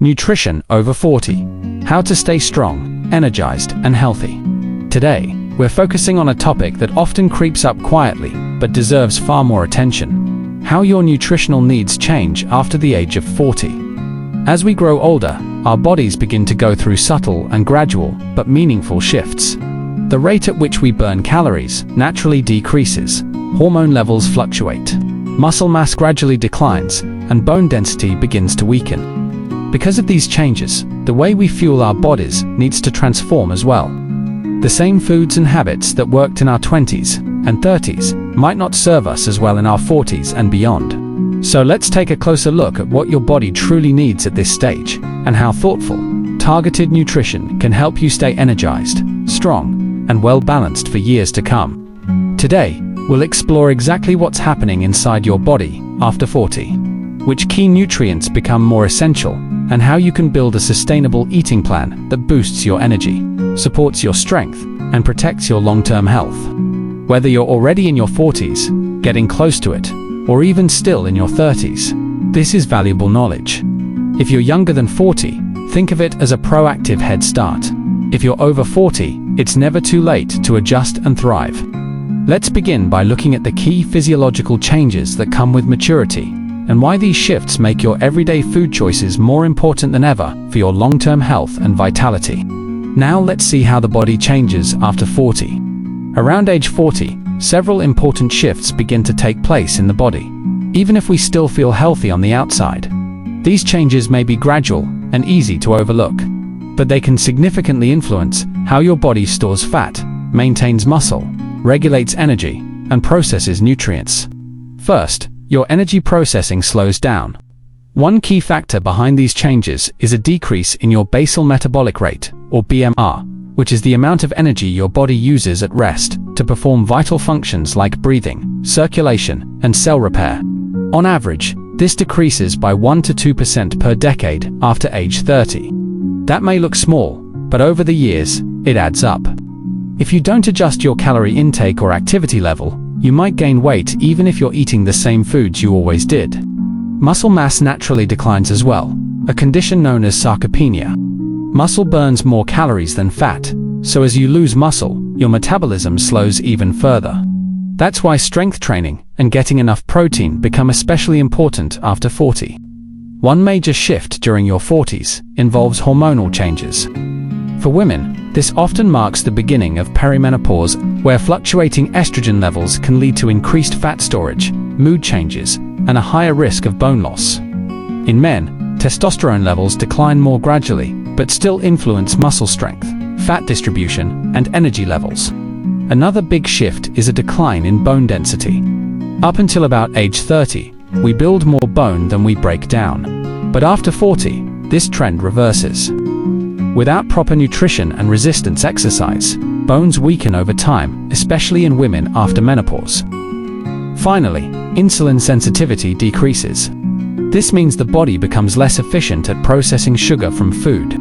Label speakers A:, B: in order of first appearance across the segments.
A: Nutrition over 40. How to stay strong, energized, and healthy. Today, we're focusing on a topic that often creeps up quietly, but deserves far more attention. How your nutritional needs change after the age of 40. As we grow older, our bodies begin to go through subtle and gradual, but meaningful shifts. The rate at which we burn calories naturally decreases, hormone levels fluctuate, muscle mass gradually declines, and bone density begins to weaken. Because of these changes, the way we fuel our bodies needs to transform as well. The same foods and habits that worked in our 20s and 30s might not serve us as well in our 40s and beyond. So let's take a closer look at what your body truly needs at this stage, and how thoughtful, targeted nutrition can help you stay energized, strong, and well-balanced for years to come. Today, we'll explore exactly what's happening inside your body after 40, which key nutrients become more essential, and how you can build a sustainable eating plan that boosts your energy, supports your strength, and protects your long-term health. Whether you're already in your 40s, getting close to it, or even still in your 30s, this is valuable knowledge. If you're younger than 40, think of it as a proactive head start. If you're over 40, it's never too late to adjust and thrive. Let's begin by looking at the key physiological changes that come with maturity, and why these shifts make your everyday food choices more important than ever for your long-term health and vitality. Now let's see how the body changes after 40. Around age 40, several important shifts begin to take place in the body. Even if we still feel healthy on the outside, these changes may be gradual and easy to overlook, but they can significantly influence how your body stores fat, maintains muscle, regulates energy, and processes nutrients. First, your energy processing slows down. One key factor behind these changes is a decrease in your basal metabolic rate, or BMR, which is the amount of energy your body uses at rest to perform vital functions like breathing, circulation, and cell repair. On average, this decreases by 1 to 2% per decade after age 30. That may look small, but over the years, it adds up. If you don't adjust your calorie intake or activity level, you might gain weight even if you're eating the same foods you always did. Muscle mass naturally declines as well, a condition known as sarcopenia. Muscle burns more calories than fat, so as you lose muscle, your metabolism slows even further. That's why strength training and getting enough protein become especially important after 40. One major shift during your 40s involves hormonal changes. For women, this often marks the beginning of perimenopause, where fluctuating estrogen levels can lead to increased fat storage, mood changes, and a higher risk of bone loss. In men, testosterone levels decline more gradually, but still influence muscle strength, fat distribution, and energy levels. Another big shift is a decline in bone density. Up until about age 30, we build more bone than we break down. But after 40, this trend reverses. Without proper nutrition and resistance exercise, bones weaken over time, especially in women after menopause. Finally, insulin sensitivity decreases. This means the body becomes less efficient at processing sugar from food.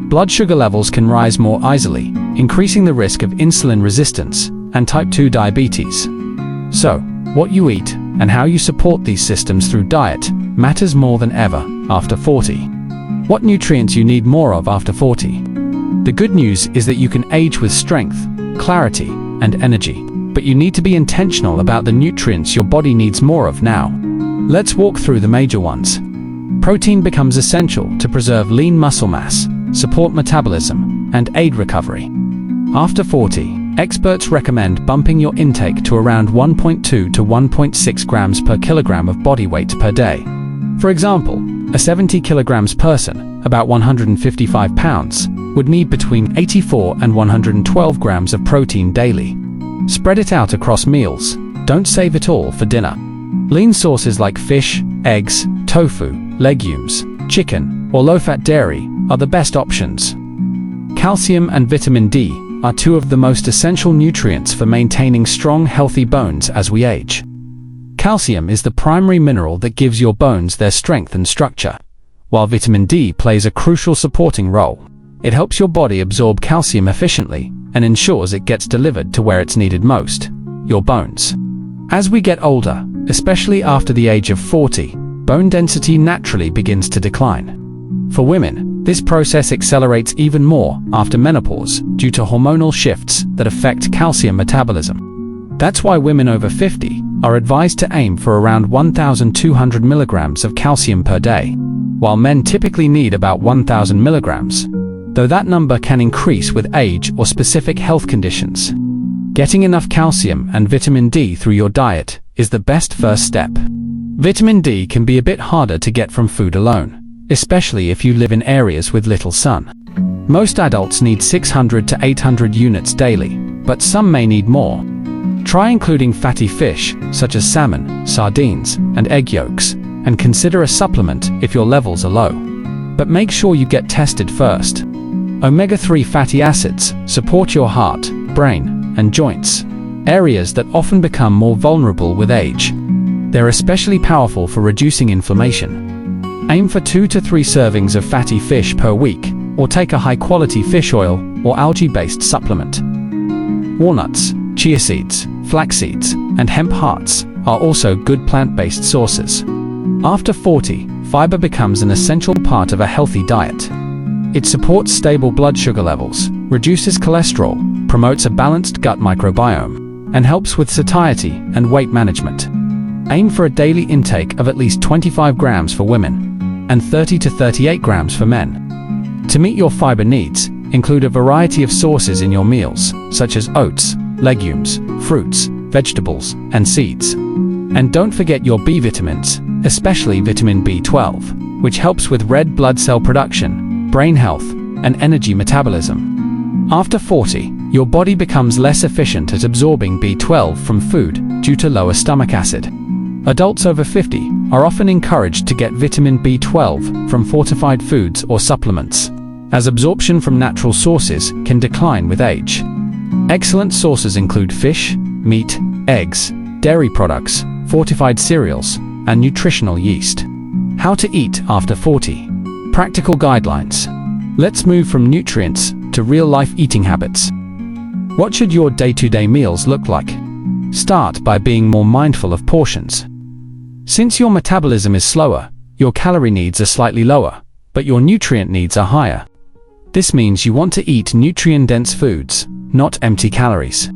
A: Blood sugar levels can rise more easily, increasing the risk of insulin resistance and type 2 diabetes. So, what you eat and how you support these systems through diet matters more than ever after 40. What nutrients you need more of after 40? The good news is that you can age with strength, clarity, and energy, but you need to be intentional about the nutrients your body needs more of now. Let's walk through the major ones. Protein becomes essential to preserve lean muscle mass, support metabolism, and aid recovery. After 40, experts recommend bumping your intake to around 1.2 to 1.6 grams per kilogram of body weight per day. For example, a 70 kilograms person, about 155 pounds, would need between 84 and 112 grams of protein daily. Spread it out across meals. Don't save it all for dinner. Lean sources like fish, eggs, tofu, legumes, chicken, or low-fat dairy are the best options. Calcium and vitamin D are two of the most essential nutrients for maintaining strong, healthy bones as we age. Calcium is the primary mineral that gives your bones their strength and structure, while vitamin D plays a crucial supporting role. It helps your body absorb calcium efficiently and ensures it gets delivered to where it's needed most, your bones. As we get older, especially after the age of 40, bone density naturally begins to decline. For women, this process accelerates even more after menopause due to hormonal shifts that affect calcium metabolism. That's why women over 50 are advised to aim for around 1,200 milligrams of calcium per day, while men typically need about 1,000 milligrams, though that number can increase with age or specific health conditions. Getting enough calcium and vitamin D through your diet is the best first step. Vitamin D can be a bit harder to get from food alone, especially if you live in areas with little sun. Most adults need 600 to 800 units daily, but some may need more. Try including fatty fish, such as salmon, sardines, and egg yolks, and consider a supplement if your levels are low. But make sure you get tested first. Omega-3 fatty acids support your heart, brain, and joints, areas that often become more vulnerable with age. They're especially powerful for reducing inflammation. Aim for 2 to 3 servings of fatty fish per week, or take a high-quality fish oil or algae-based supplement. Walnuts, chia seeds, flax seeds, and hemp hearts are also good plant-based sources. After 40, fiber becomes an essential part of a healthy diet. It supports stable blood sugar levels, reduces cholesterol, promotes a balanced gut microbiome, and helps with satiety and weight management. Aim for a daily intake of at least 25 grams for women and 30 to 38 grams for men. To meet your fiber needs, include a variety of sources in your meals, such as oats, legumes, fruits, vegetables, and seeds. And don't forget your B vitamins, especially vitamin B12, which helps with red blood cell production, brain health, and energy metabolism. After 40, your body becomes less efficient at absorbing B12 from food due to lower stomach acid. Adults over 50 are often encouraged to get vitamin B12 from fortified foods or supplements, as absorption from natural sources can decline with age. Excellent sources include fish, meat, eggs, dairy products, fortified cereals, and nutritional yeast. How to eat after 40. Practical guidelines. Let's move from nutrients to real-life eating habits. What should your day-to-day meals look like? Start by being more mindful of portions. Since your metabolism is slower, your calorie needs are slightly lower, but your nutrient needs are higher. This means you want to eat nutrient-dense foods, not empty calories.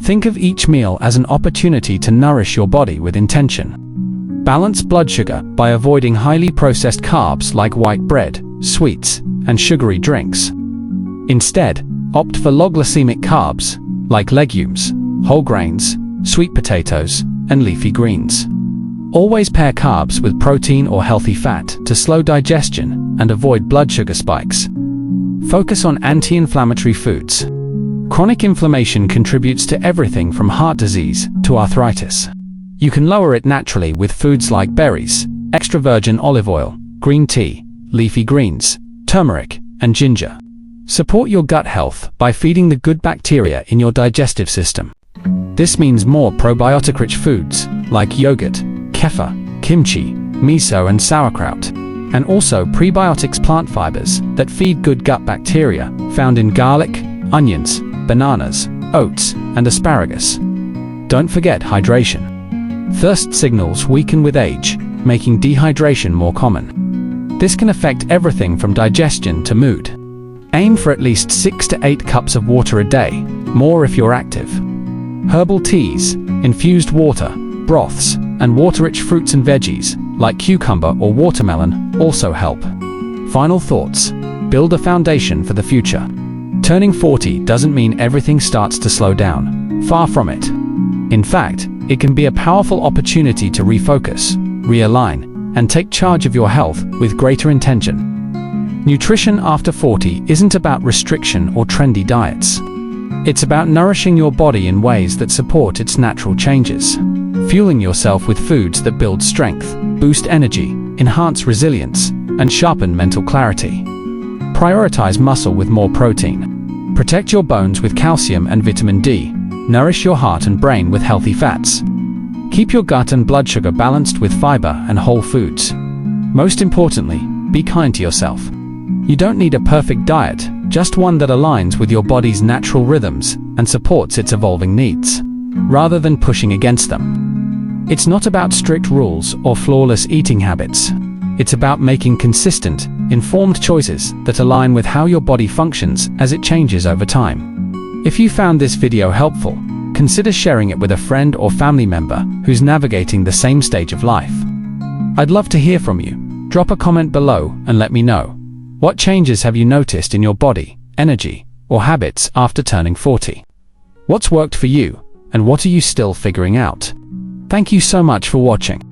A: Think of each meal as an opportunity to nourish your body with intention. Balance blood sugar by avoiding highly processed carbs like white bread, sweets, and sugary drinks. Instead, opt for low-glycemic carbs like legumes, whole grains, sweet potatoes, and leafy greens. Always pair carbs with protein or healthy fat to slow digestion and avoid blood sugar spikes. Focus on anti-inflammatory foods. Chronic inflammation contributes to everything from heart disease to arthritis. You can lower it naturally with foods like berries, extra virgin olive oil, green tea, leafy greens, turmeric, and ginger. Support your gut health by feeding the good bacteria in your digestive system. This means more probiotic-rich foods like yogurt, kefir, kimchi, miso, and sauerkraut, and also prebiotics plant fibers that feed good gut bacteria found in garlic, onions, bananas, oats, and asparagus. Don't forget hydration. Thirst signals weaken with age, making dehydration more common. This can affect everything from digestion to mood. Aim for at least 6 to 8 cups of water a day, more if you're active. Herbal teas, infused water, broths, and water-rich fruits and veggies, like cucumber or watermelon, also help. Final thoughts. Build a foundation for the future. Turning 40 doesn't mean everything starts to slow down. Far from it. In fact, it can be a powerful opportunity to refocus, realign, and take charge of your health with greater intention. Nutrition after 40 isn't about restriction or trendy diets. It's about nourishing your body in ways that support its natural changes. Fueling yourself with foods that build strength, boost energy, enhance resilience, and sharpen mental clarity. Prioritize muscle with more protein. Protect your bones with calcium and vitamin D. Nourish your heart and brain with healthy fats. Keep your gut and blood sugar balanced with fiber and whole foods. Most importantly, be kind to yourself. You don't need a perfect diet, just one that aligns with your body's natural rhythms and supports its evolving needs, rather than pushing against them. It's not about strict rules or flawless eating habits. It's about making consistent, informed choices that align with how your body functions as it changes over time. If you found this video helpful, consider sharing it with a friend or family member who's navigating the same stage of life. I'd love to hear from you. Drop a comment below and let me know. What changes have you noticed in your body, energy, or habits after turning 40? What's worked for you, and what are you still figuring out? Thank you so much for watching.